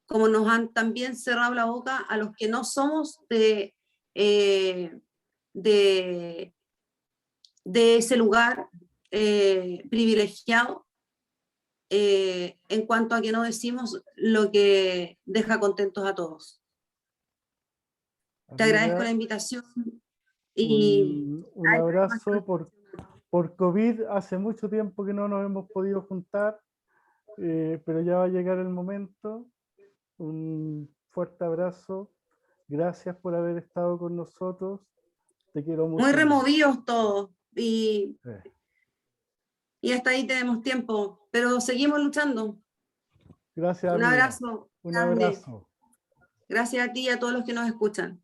como nos han también cerrado la boca a los que no somos eh, de, de ese lugar privilegiado en cuanto a que no decimos lo que deja contentos a todos. Te agradezco Amiga, la invitación. Y Un abrazo por COVID. Hace mucho tiempo que no nos hemos podido juntar, pero ya va a llegar el momento. Un fuerte abrazo. Gracias por haber estado con nosotros. Te quiero mucho. muy removidos todos. Y Sí. hasta ahí tenemos tiempo, pero seguimos luchando. Gracias, Un amiga. abrazo Un grande. abrazo. Gracias a ti y a todos los que nos escuchan.